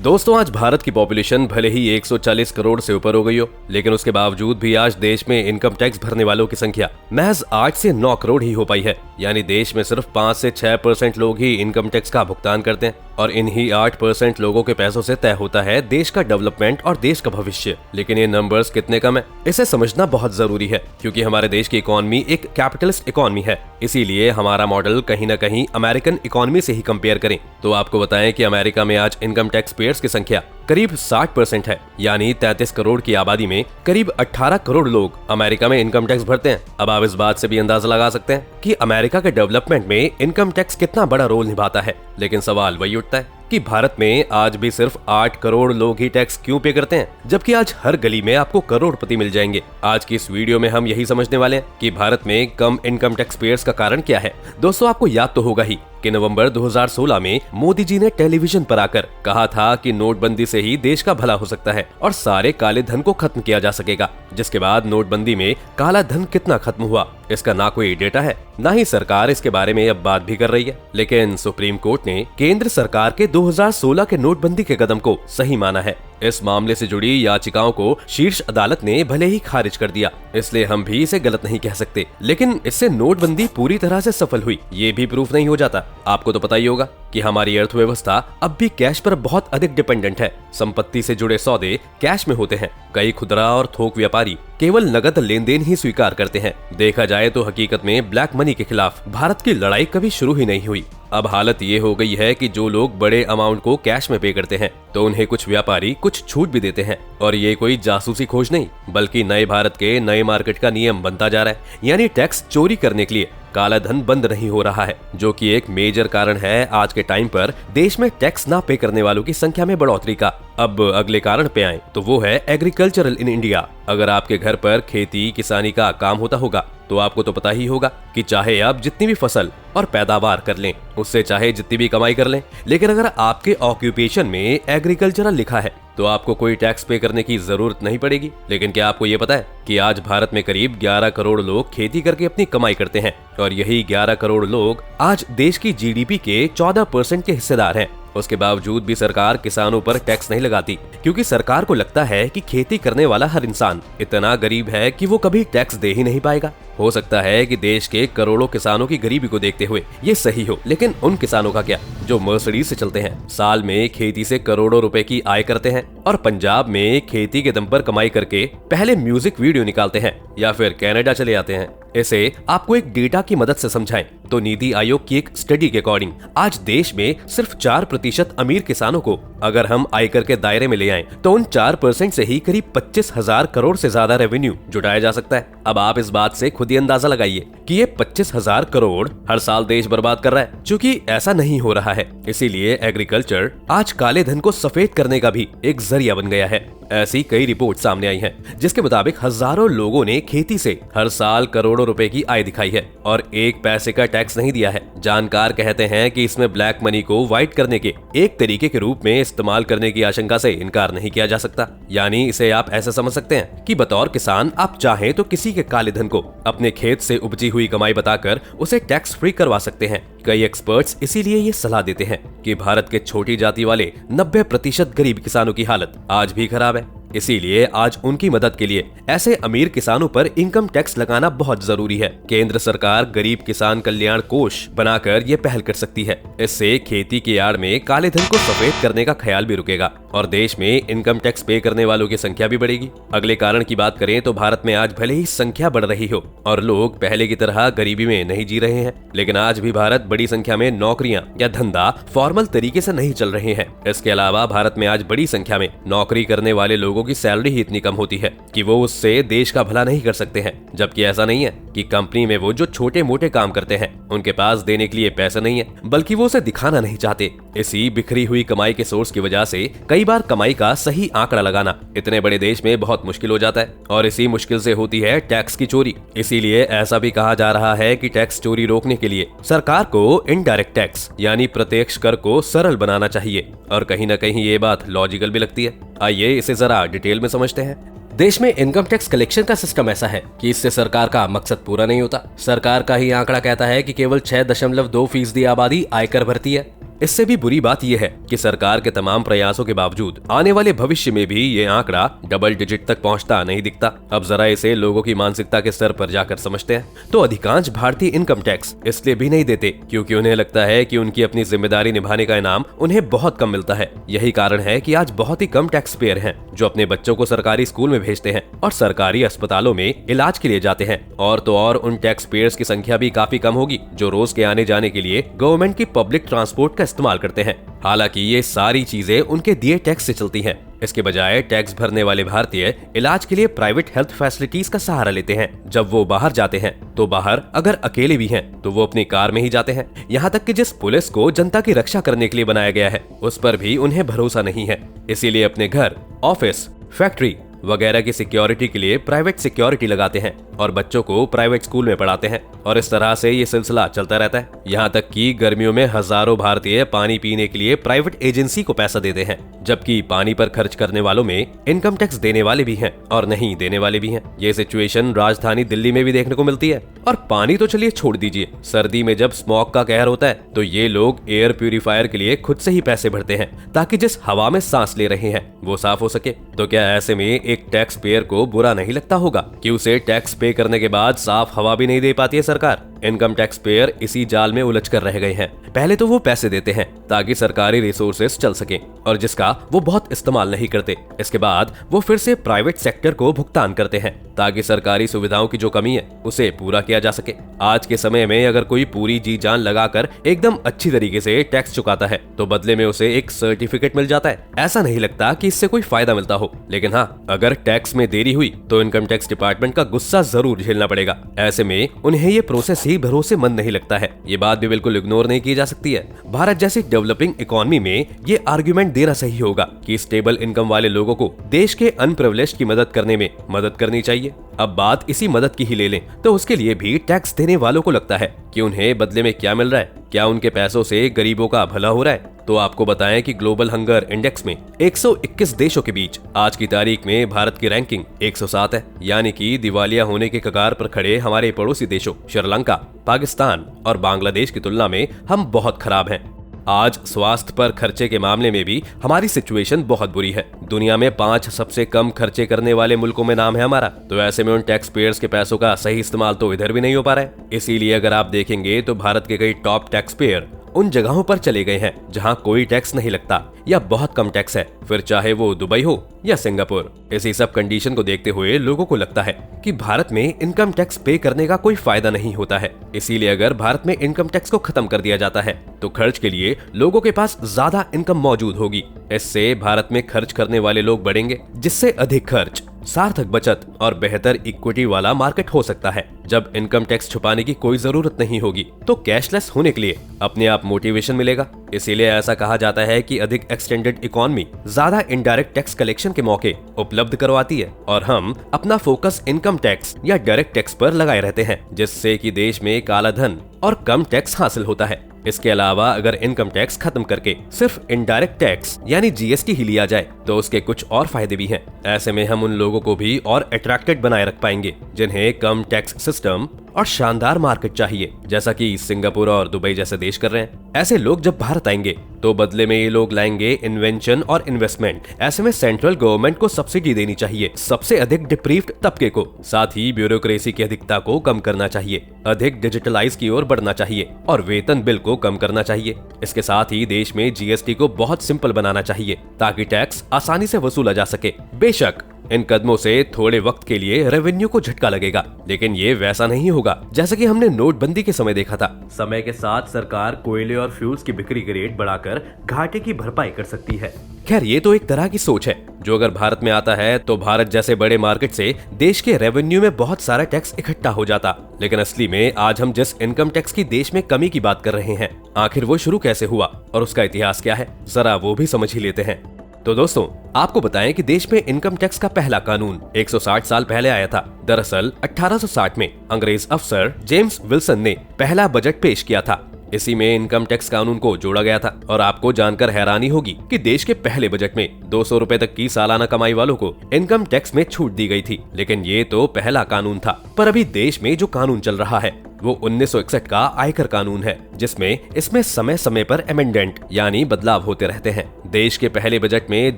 दोस्तों, आज भारत की पॉपुलेशन भले ही 140 करोड़ से ऊपर हो गई हो, लेकिन उसके बावजूद भी आज देश में इनकम टैक्स भरने वालों की संख्या महज 8 से 9 करोड़ ही हो पाई है। यानी देश में सिर्फ 5 से 6% लोग ही इनकम टैक्स का भुगतान करते हैं और इन्हीं 8% लोगों के पैसों से तय होता है देश का डेवलपमेंट और देश का भविष्य। लेकिन ये नंबर्स कितने कम है, इसे समझना बहुत जरूरी है, क्योंकि हमारे देश की इकोनॉमी एक कैपिटलिस्ट इकोनॉमी है। इसीलिए हमारा मॉडल कहीं न कहीं अमेरिकन इकोनॉमी से ही कंपेयर करें तो आपको बताएं कि अमेरिका में आज इनकम टैक्स पेयर्स की संख्या करीब 60% है। यानी 33 करोड़ की आबादी में करीब 18 करोड़ लोग अमेरिका में इनकम टैक्स भरते हैं। अब आप इस बात से भी अंदाजा लगा सकते हैं कि अमेरिका के डेवलपमेंट में इनकम टैक्स कितना बड़ा रोल निभाता है। लेकिन सवाल वही उठता है कि भारत में आज भी सिर्फ 8 करोड़ लोग ही टैक्स क्यों पे करते हैं, जबकि आज हर गली में आपको करोड़पति मिल जाएंगे। आज की इस वीडियो में हम यही समझने वाले हैं कि भारत में कम इनकम टैक्स पेयर्स का कारण क्या है। दोस्तों, आपको याद तो होगा ही कि नवंबर 2016 में मोदी जी ने टेलीविजन पर आकर कहा था कि नोटबंदी से ही देश का भला हो सकता है और सारे काले धन को खत्म किया जा सकेगा। जिसके बाद नोटबंदी में काला धन कितना खत्म हुआ, इसका ना कोई डेटा है, ना ही सरकार इसके बारे में अब बात भी कर रही है। लेकिन सुप्रीम कोर्ट ने केंद्र सरकार के 2016 के नोटबंदी के कदम को सही माना है। इस मामले से जुड़ी याचिकाओं को शीर्ष अदालत ने भले ही खारिज कर दिया, इसलिए हम भी इसे गलत नहीं कह सकते। लेकिन इससे नोटबंदी पूरी तरह से सफल हुई ये भी प्रूफ नहीं हो जाता। आपको तो पता ही होगा कि हमारी अर्थव्यवस्था अब भी कैश पर बहुत अधिक डिपेंडेंट है। संपत्ति से जुड़े सौदे कैश में होते हैं। कई खुदरा और थोक व्यापारी केवल नगद लेन देन ही स्वीकार करते हैं। देखा जाए तो हकीकत में ब्लैक मनी के खिलाफ भारत की लड़ाई कभी शुरू ही नहीं हुई। अब हालत ये हो गई है कि जो लोग बड़े अमाउंट को कैश में पे करते हैं तो उन्हें कुछ व्यापारी कुछ छूट भी देते हैं। और ये कोई जासूसी खोज नहीं, बल्कि नए भारत के नए मार्केट का नियम बनता जा रहा है। यानी टैक्स चोरी करने के लिए काला धन बंद नहीं हो रहा है, जो कि एक मेजर कारण है आज के टाइम पर देश में टैक्स ना पे करने वालों की संख्या में बढ़ोतरी का। अब अगले कारण पे आए तो वो है एग्रीकल्चरल इन इंडिया। अगर आपके घर पर खेती किसानी का काम होता होगा तो आपको तो पता ही होगा कि चाहे आप जितनी भी फसल और पैदावार कर लें, उससे चाहे जितनी भी कमाई कर लें, लेकिन अगर आपके ऑक्यूपेशन में एग्रीकल्चरल लिखा है तो आपको कोई टैक्स पे करने की जरूरत नहीं पड़ेगी। लेकिन क्या आपको ये पता है कि आज भारत में करीब 11 करोड़ लोग खेती करके अपनी कमाई करते हैं और यही 11 करोड़ लोग आज देश की जीडीपी के 14% के हिस्सेदार हैं। उसके बावजूद भी सरकार किसानों पर टैक्स नहीं लगाती, क्योंकि सरकार को लगता है कि खेती करने वाला हर इंसान इतना गरीब है कि वो कभी टैक्स दे ही नहीं पाएगा। हो सकता है कि देश के करोड़ों किसानों की गरीबी को देखते हुए ये सही हो, लेकिन उन किसानों का क्या जो मर्सिडीज से चलते हैं, साल में खेती से करोड़ों रुपए की आय करते हैं और पंजाब में खेती के दम पर कमाई करके पहले म्यूजिक वीडियो निकालते हैं या फिर कनाडा चले जाते हैं। इसे आपको एक डेटा की मदद से समझाएं तो नीति आयोग की एक स्टडी के अकॉर्डिंग आज देश में सिर्फ 4% अमीर किसानों को अगर हम आयकर के दायरे में ले आएं तो उन 4% से ही करीब 25,000 करोड़ से ज्यादा रेवेन्यू जुटाया जा सकता है। अब आप इस बात से खुद ही अंदाजा लगाइए कि ये 25,000 करोड़ हर साल देश बर्बाद कर रहा है, क्योंकि ऐसा नहीं हो रहा है। इसीलिए एग्रीकल्चर आज काले धन को सफेद करने का भी एक जरिया बन गया है। ऐसी कई रिपोर्ट सामने आई हैं, जिसके मुताबिक हजारों लोगों ने खेती से हर साल करोड़ों रुपए की आय दिखाई है और एक पैसे का टैक्स नहीं दिया है। जानकार कहते हैं कि इसमें ब्लैक मनी को व्हाइट करने के एक तरीके के रूप में इस्तेमाल करने की आशंका से इनकार नहीं किया जा सकता। यानी इसे आप ऐसे समझ सकते हैं कि बतौर किसान आप चाहें तो किसी के काले धन को अपने खेत से उपजी हुई कमाई बताकर उसे टैक्स फ्री करवा सकते हैं। कई एक्सपर्ट्स इसीलिए ये सलाह देते हैं कि भारत के छोटी जाति वाले 90% गरीब किसानों की हालत आज भी खराब है। इसीलिए आज उनकी मदद के लिए ऐसे अमीर किसानों पर इनकम टैक्स लगाना बहुत जरूरी है। केंद्र सरकार गरीब किसान कल्याण कोष बनाकर ये पहल कर सकती है। इससे खेती की आड़ में काले धन को सफेद करने का ख्याल भी रुकेगा और देश में इनकम टैक्स पे करने वालों की संख्या भी बढ़ेगी। अगले कारण की बात करें तो भारत में आज भले ही संख्या बढ़ रही हो और लोग पहले की तरह गरीबी में नहीं जी रहे हैं, लेकिन आज भी भारत बड़ी संख्या में नौकरियां या धंधा फॉर्मल तरीके से नहीं चल रहे हैं। इसके अलावा भारत में आज बड़ी संख्या में नौकरी करने वाले लोगों की सैलरी ही इतनी कम होती है कि वो उससे देश का भला नहीं कर सकते हैं। जबकि ऐसा नहीं है कि कंपनी में वो जो छोटे मोटे काम करते हैं उनके पास देने के लिए पैसा नहीं है, बल्कि वो उसे दिखाना नहीं चाहते। इसी बिखरी हुई कमाई के सोर्स की वजह से कई बार कमाई का सही आंकड़ा लगाना इतने बड़े देश में बहुत मुश्किल हो जाता है और इसी मुश्किल से होती है टैक्स की चोरी। इसीलिए ऐसा भी कहा जा रहा है कि टैक्स चोरी रोकने के लिए सरकार को इनडायरेक्ट टैक्स यानी प्रत्यक्ष कर को सरल बनाना चाहिए और कहीं न कहीं ये बात लॉजिकल भी लगती है। आइए इसे जरा डिटेल में समझते हैं। देश में इनकम टैक्स कलेक्शन का सिस्टम ऐसा है कि इससे सरकार का मकसद पूरा नहीं होता। सरकार का ही आंकड़ा कहता है कि केवल 6.2% आबादी आयकर भरती है इससे भी बुरी बात यह है कि सरकार के तमाम प्रयासों के बावजूद आने वाले भविष्य में भी ये आंकड़ा डबल डिजिट तक पहुंचता नहीं दिखता। अब जरा इसे लोगों की मानसिकता के स्तर पर जाकर समझते हैं तो अधिकांश भारतीय इनकम टैक्स इसलिए भी नहीं देते क्योंकि उन्हें लगता है कि उनकी अपनी जिम्मेदारी निभाने का इनाम उन्हें बहुत कम मिलता है। यही कारण है कि आज बहुत ही कम टैक्स पेयर हैं जो अपने बच्चों को सरकारी स्कूल में भेजते हैं और सरकारी अस्पतालों में इलाज के लिए जाते हैं। और तो और उन टैक्स पेयर्स की संख्या भी काफी कम होगी जो रोज के आने जाने के लिए गवर्नमेंट की पब्लिक ट्रांसपोर्ट का इस्तेमाल करते हैं। हालांकि ये सारी चीजें उनके दिए टैक्स से चलती हैं। इसके बजाय टैक्स भरने वाले भारतीय इलाज के लिए प्राइवेट हेल्थ फैसिलिटीज का सहारा लेते हैं। जब वो बाहर जाते हैं तो बाहर अगर अकेले भी हैं तो वो अपनी कार में ही जाते हैं। यहाँ तक कि जिस पुलिस को जनता की रक्षा करने के लिए बनाया गया है उस पर भी उन्हें भरोसा नहीं है। इसीलिए अपने घर, ऑफिस, फैक्ट्री वगैरह की सिक्योरिटी के लिए प्राइवेट सिक्योरिटी लगाते हैं और बच्चों को प्राइवेट स्कूल में पढ़ाते हैं और इस तरह से ये सिलसिला चलता रहता है। यहाँ तक कि गर्मियों में हजारों भारतीय पानी पीने के लिए प्राइवेट एजेंसी को पैसा देते हैं, जबकि पानी पर खर्च करने वालों में इनकम टैक्स देने वाले भी हैं और नहीं देने वाले भी हैं। ये सिचुएशन राजधानी दिल्ली में भी देखने को मिलती है। और पानी तो चलिए छोड़ दीजिए, सर्दी में जब स्मॉग का कहर होता है तो ये लोग एयर प्यूरिफायर के लिए खुद से ही पैसे भरते हैं ताकि जिस हवा में सांस ले रहे हैं वो साफ हो सके। तो क्या ऐसे में एक टैक्स पेयर को बुरा नहीं लगता होगा कि उसे टैक्स पे करने के बाद साफ हवा भी नहीं दे पाती है सरकार? इनकम टैक्स पेयर इसी जाल में उलझ कर रह गए हैं। पहले तो वो पैसे देते हैं ताकि सरकारी रिसोर्सेस चल सके और जिसका वो बहुत इस्तेमाल नहीं करते। इसके बाद वो फिर से प्राइवेट सेक्टर को भुगतान करते हैं ताकि सरकारी सुविधाओं की जो कमी है उसे पूरा किया जा सके। आज के समय में अगर कोई पूरी जी जान लगाकर एकदम अच्छी तरीके से टैक्स चुकाता है तो बदले में उसे एक सर्टिफिकेट मिल जाता है। ऐसा नहीं लगता कि इससे कोई फायदा मिलता हो, लेकिन हाँ, अगर टैक्स में देरी हुई तो इनकम टैक्स डिपार्टमेंट का गुस्सा जरूर झेलना पड़ेगा। ऐसे में उन्हें ये प्रोसेस ही भरोसेमंद नहीं लगता है। ये बात भी बिल्कुल इग्नोर नहीं की जा सकती है। भारत जैसी डेवलपिंग इकोनॉमी में ये आर्गुमेंट देना सही होगा कि स्टेबल इनकम वाले लोगों को देश के अनप्रिविलेज्ड की मदद करने में मदद करनी चाहिए। अब बात इसी मदद की ही ले लें तो उसके लिए भी टैक्स देने वालों को लगता है कि उन्हें बदले में क्या मिल रहा है, क्या उनके पैसों से गरीबों का भला हो रहा है। तो आपको बताएं कि ग्लोबल हंगर इंडेक्स में 121 देशों के बीच आज की तारीख में भारत की रैंकिंग 107 है। यानी कि दिवालिया होने के कगार पर खड़े हमारे पड़ोसी देशों श्रीलंका, पाकिस्तान और बांग्लादेश की तुलना में हम बहुत खराब हैं। आज स्वास्थ्य पर खर्चे के मामले में भी हमारी सिचुएशन बहुत बुरी है। दुनिया में 5 सबसे कम खर्चे करने वाले मुल्कों में नाम है हमारा। तो ऐसे में उन टैक्स पेयर्स के पैसों का सही इस्तेमाल तो इधर भी नहीं हो पा रहा है। इसीलिए अगर आप देखेंगे तो भारत के कई टॉप टैक्स पेयर उन जगहों पर चले गए हैं जहां कोई टैक्स नहीं लगता या बहुत कम टैक्स है, फिर चाहे वो दुबई हो या सिंगापुर। इसी सब कंडीशन को देखते हुए लोगों को लगता है कि भारत में इनकम टैक्स पे करने का कोई फायदा नहीं होता है। इसीलिए अगर भारत में इनकम टैक्स को खत्म कर दिया जाता है तो खर्च के लिए लोगों के पास ज्यादा इनकम मौजूद होगी। इससे भारत में खर्च करने वाले लोग बढ़ेंगे, जिससे अधिक खर्च, सार्थक बचत और बेहतर इक्विटी वाला मार्केट हो सकता है। जब इनकम टैक्स छुपाने की कोई जरूरत नहीं होगी तो कैशलेस होने के लिए अपने आप मोटिवेशन मिलेगा। इसीलिए ऐसा कहा जाता है कि अधिक एक्सटेंडेड इकोनॉमी ज्यादा इनडायरेक्ट टैक्स कलेक्शन के मौके उपलब्ध करवाती है और हम अपना फोकस इनकम टैक्स या डायरेक्ट टैक्स पर लगाए रहते हैं, जिससे कि देश में काला धन और कम टैक्स हासिल होता है। इसके अलावा अगर इनकम टैक्स खत्म करके सिर्फ इनडायरेक्ट टैक्स यानी जीएसटी ही लिया जाए तो उसके कुछ और फायदे भी हैं। ऐसे में हम उन लोगों को भी और अट्रैक्टेड बनाए रख पाएंगे जिन्हें कम टैक्स सिस्टम और शानदार मार्केट चाहिए, जैसा कि सिंगापुर और दुबई जैसे देश कर रहे हैं। ऐसे लोग जब भारत आएंगे तो बदले में ये लोग लाएंगे इन्वेंशन और इन्वेस्टमेंट। ऐसे में सेंट्रल गवर्नमेंट को सब्सिडी देनी चाहिए सबसे अधिक डिप्रीव्ड तबके को, साथ ही ब्यूरोक्रेसी की अधिकता को कम करना चाहिए, अधिक डिजिटलाइज की ओर बढ़ना चाहिए और वेतन बिल को कम करना चाहिए। इसके साथ ही देश में जीएसटी को बहुत सिंपल बनाना चाहिए ताकि टैक्स आसानी से वसूला जा सके। बेशक इन कदमों से थोड़े वक्त के लिए रेवेन्यू को झटका लगेगा, लेकिन ये वैसा नहीं होगा जैसा कि हमने नोटबंदी के समय देखा था। समय के साथ सरकार कोयले और फ्यूल्स की बिक्री के रेट बढ़ाकर घाटे की भरपाई कर सकती है। खैर, ये तो एक तरह की सोच है जो अगर भारत में आता है तो भारत जैसे बड़े मार्केट से देश के रेवेन्यू में बहुत सारा टैक्स इकट्ठा हो जाता। लेकिन असली में आज हम जिस इनकम टैक्स की देश में कमी की बात कर रहे हैं, आखिर वो शुरू कैसे हुआ और उसका इतिहास क्या है, जरा वो भी समझ ही लेते हैं। तो दोस्तों, आपको बताएं कि देश में इनकम टैक्स का पहला कानून 160 साल पहले आया था। दरअसल 1860 में अंग्रेज अफसर जेम्स विल्सन ने पहला बजट पेश किया था। इसी में इनकम टैक्स कानून को जोड़ा गया था। और आपको जानकर हैरानी होगी कि देश के पहले बजट में 200 रुपए तक की सालाना कमाई वालों को इनकम टैक्स में छूट दी गई थी। लेकिन ये तो पहला कानून था, पर अभी देश में जो कानून चल रहा है वो 1961 का आयकर कानून है, जिसमें इसमें समय समय पर अमेंडमेंट यानी बदलाव होते रहते हैं। देश के पहले बजट में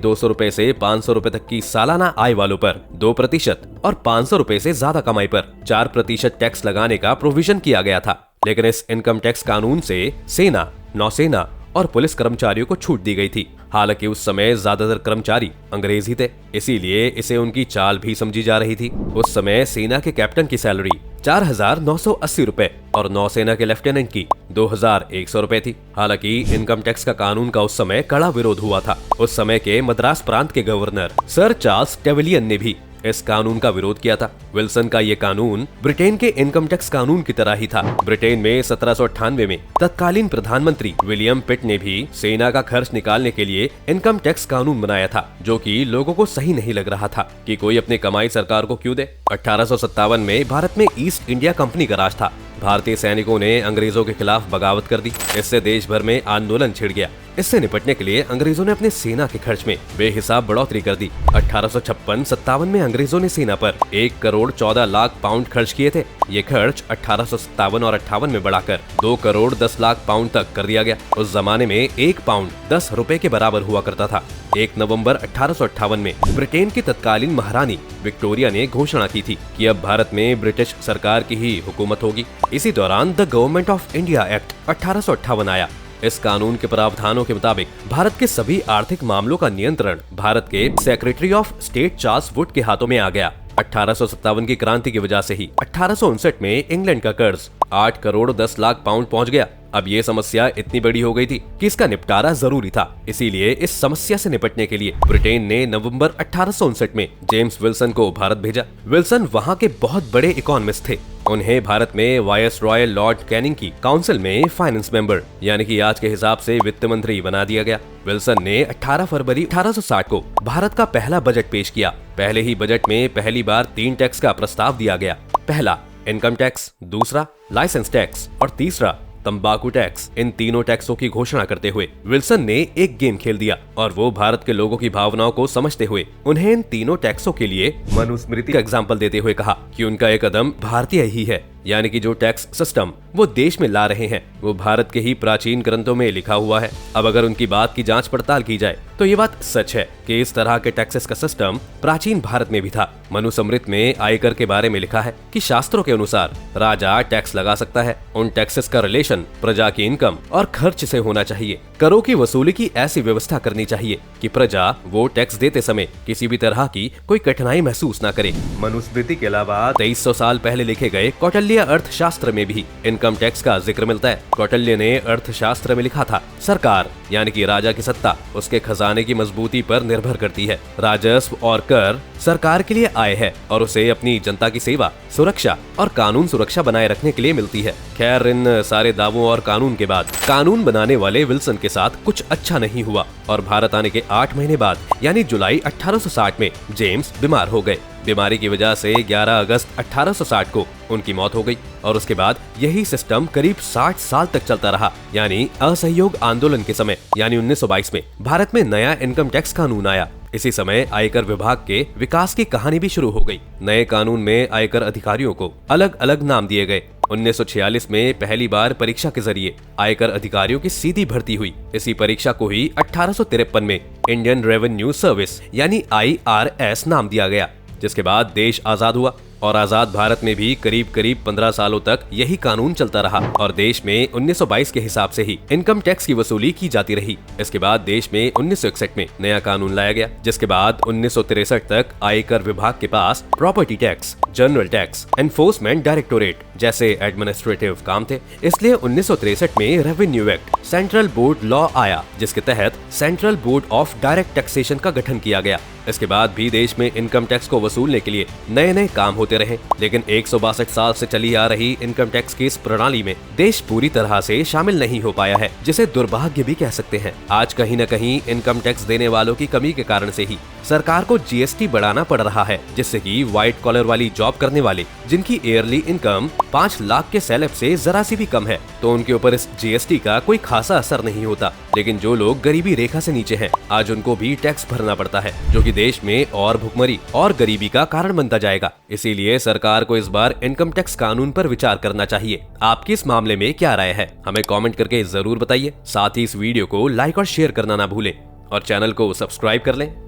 200 रुपए से 500 रुपए तक की सालाना आय वालों पर 2% और 500 रुपए से ज्यादा कमाई पर 4% टैक्स लगाने का प्रोविजन किया गया था। लेकिन इस इनकम टैक्स कानून से सेना, नौसेना और पुलिस कर्मचारियों को छूट दी गई थी। हालांकि उस समय ज्यादातर कर्मचारी अंग्रेज ही थे, इसीलिए इसे उनकी चाल भी समझी जा रही थी। उस समय सेना के कैप्टन की सैलरी 4,980 रुपए और नौसेना के लेफ्टिनेंट की 2,100 रुपए थी। हालांकि इनकम टैक्स का कानून का उस समय कड़ा विरोध हुआ था। उस समय के मद्रास प्रांत के गवर्नर सर चार्ल्स टेविलियन ने भी इस कानून का विरोध किया था। विल्सन का ये कानून ब्रिटेन के इनकम टैक्स कानून की तरह ही था। ब्रिटेन में 1798 में तत्कालीन प्रधानमंत्री विलियम पिट ने भी सेना का खर्च निकालने के लिए इनकम टैक्स कानून बनाया था, जो कि लोगों को सही नहीं लग रहा था कि कोई अपनी कमाई सरकार को क्यों दे। 1857 में भारत में ईस्ट इंडिया कंपनी का राज था। भारतीय सैनिकों ने अंग्रेजों के खिलाफ बगावत कर दी। इससे देश भर में आंदोलन छिड़ गया। इससे निपटने के लिए अंग्रेजों ने अपने सेना के खर्च में बेहिसाब बढ़ोतरी कर दी। 1856-57 में अंग्रेजों ने सेना पर 1 करोड़ 14 लाख पाउंड खर्च किए थे। ये खर्च 1857 और 58 में बढ़ाकर 2 करोड़ 10 लाख पाउंड तक कर दिया गया। उस जमाने में 1 पाउंड 10 रुपए के बराबर हुआ करता था। 1 नवंबर 1858 में ब्रिटेन की तत्कालीन महारानी विक्टोरिया ने घोषणा की थी कि अब भारत में ब्रिटिश सरकार की ही हुकूमत होगी। इसी दौरान the government of India act 1858 आया। इस कानून के प्रावधानों के मुताबिक भारत के सभी आर्थिक मामलों का नियंत्रण भारत के secretary of state Charles Wood के हाथों में आ गया। 1857 की क्रांति की वजह से ही 1859 में इंग्लैंड का कर्ज 8 करोड़ 10 लाख पाउंड पहुंच गया। अब ये समस्या इतनी बड़ी हो गई थी कि इसका निपटारा जरूरी था। इसीलिए इस समस्या से निपटने के लिए ब्रिटेन ने नवंबर 1859 में जेम्स विल्सन को भारत भेजा। विल्सन वहां के बहुत बड़े इकोनॉमिस्ट थे। उन्हें भारत में वायस रॉयल लॉर्ड कैनिंग की काउंसिल में फाइनेंस मेंबर यानी कि आज के हिसाब से वित्त मंत्री बना दिया गया। विल्सन ने 18 फरवरी 1860 को भारत का पहला बजट पेश किया। पहले ही बजट में पहली बार 3 टैक्स का प्रस्ताव दिया गया। पहला इनकम टैक्स, दूसरा लाइसेंस टैक्स और तीसरा तंबाकू टैक्स। इन तीनों टैक्सों की घोषणा करते हुए विल्सन ने एक गेम खेल दिया और वो भारत के लोगों की भावनाओं को समझते हुए उन्हें इन तीनों टैक्सों के लिए मनुस्मृति का एग्जाम्पल देते हुए कहा कि उनका एक कदम भारतीय ही है, यानी कि जो टैक्स सिस्टम वो देश में ला रहे हैं वो भारत के ही प्राचीन ग्रंथों में लिखा हुआ है। अब अगर उनकी बात की जांच पड़ताल की जाए तो ये बात सच है कि इस तरह के टैक्सेस का सिस्टम प्राचीन भारत में भी था। मनुस्मृति में आयकर के बारे में लिखा है कि शास्त्रों के अनुसार राजा टैक्स लगा सकता है। उन टैक्सेस का रिलेशन प्रजा की इनकम और खर्च से होना चाहिए। करों की वसूली की ऐसी व्यवस्था करनी चाहिए कि प्रजा वो टैक्स देते समय किसी भी तरह की कोई कठिनाई महसूस न करे। मनुस्मृति के अलावा 2300 साल पहले लिखे गए कौटिल्य अर्थशास्त्र में भी इनकम टैक्स का जिक्र मिलता है। कौटिल्य ने अर्थशास्त्र में लिखा था, सरकार यानी कि राजा की सत्ता उसके खजाने की मजबूती पर निर्भर करती है। राजस्व और कर सरकार के लिए आय है और उसे अपनी जनता की सेवा, सुरक्षा और कानून सुरक्षा बनाए रखने के लिए मिलती है। खैर, इन सारे दावों और कानून के बाद कानून बनाने वाले विल्सन के साथ कुछ अच्छा नहीं हुआ और भारत आने के 8 महीने बाद यानी जुलाई 1860 में जेम्स बीमार हो गए। बीमारी की वजह से 11 अगस्त 1860 को उनकी मौत हो गई और उसके बाद यही सिस्टम करीब 60 साल तक चलता रहा। यानी असहयोग आंदोलन के समय यानी 1922 में भारत में नया इनकम टैक्स कानून आया। इसी समय आयकर विभाग के विकास की कहानी भी शुरू हो गई। नए कानून में आयकर अधिकारियों को अलग अलग नाम दिए गए। 1946 में पहली बार परीक्षा के जरिए आयकर अधिकारियों की सीधी भर्ती हुई। इसी परीक्षा को ही 1853 में इंडियन रेवेन्यू सर्विस यानी IRS नाम दिया गया, जिसके बाद देश आजाद हुआ और आजाद भारत में भी करीब 15 सालों तक यही कानून चलता रहा और देश में 1922 के हिसाब से ही इनकम टैक्स की वसूली की जाती रही। इसके बाद देश में 1961 में नया कानून लाया गया, जिसके बाद 1963 तक आयकर विभाग के पास property tax, general tax, enforcement directorate जैसे एडमिनिस्ट्रेटिव काम थे। इसलिए 1963 में revenue act central board law आया, जिसके तहत central board of direct taxation का गठन किया गया। इसके बाद भी देश में इनकम टैक्स को वसूलने के लिए नए नए काम होते रहे, लेकिन 162 साल से चली आ रही इनकम टैक्स की इस प्रणाली में देश पूरी तरह से शामिल नहीं हो पाया है, जिसे दुर्भाग्य भी कह सकते हैं। आज कहीं न कहीं इनकम टैक्स देने वालों की कमी के कारण से ही सरकार को GST बढ़ाना पड़ रहा है, जिससे कि व्हाइट कॉलर वाली जॉब करने वाले जिनकी ईयरली इनकम 5 लाख के सैलब से जरा सी भी कम है तो उनके ऊपर इस GST का कोई खासा असर नहीं होता। लेकिन जो लोग गरीबी रेखा से नीचे हैं, आज उनको भी टैक्स भरना पड़ता है, जो कि देश में और भुखमरी और गरीबी का कारण बनता जाएगा। इसीलिए सरकार को इस बार इनकम टैक्स कानून पर विचार करना चाहिए। आपकी इस मामले में क्या राय है, हमें कमेंट करके जरूर बताइए। साथ ही इस वीडियो को लाइक और शेयर करना ना भूलें और चैनल को सब्सक्राइब कर लें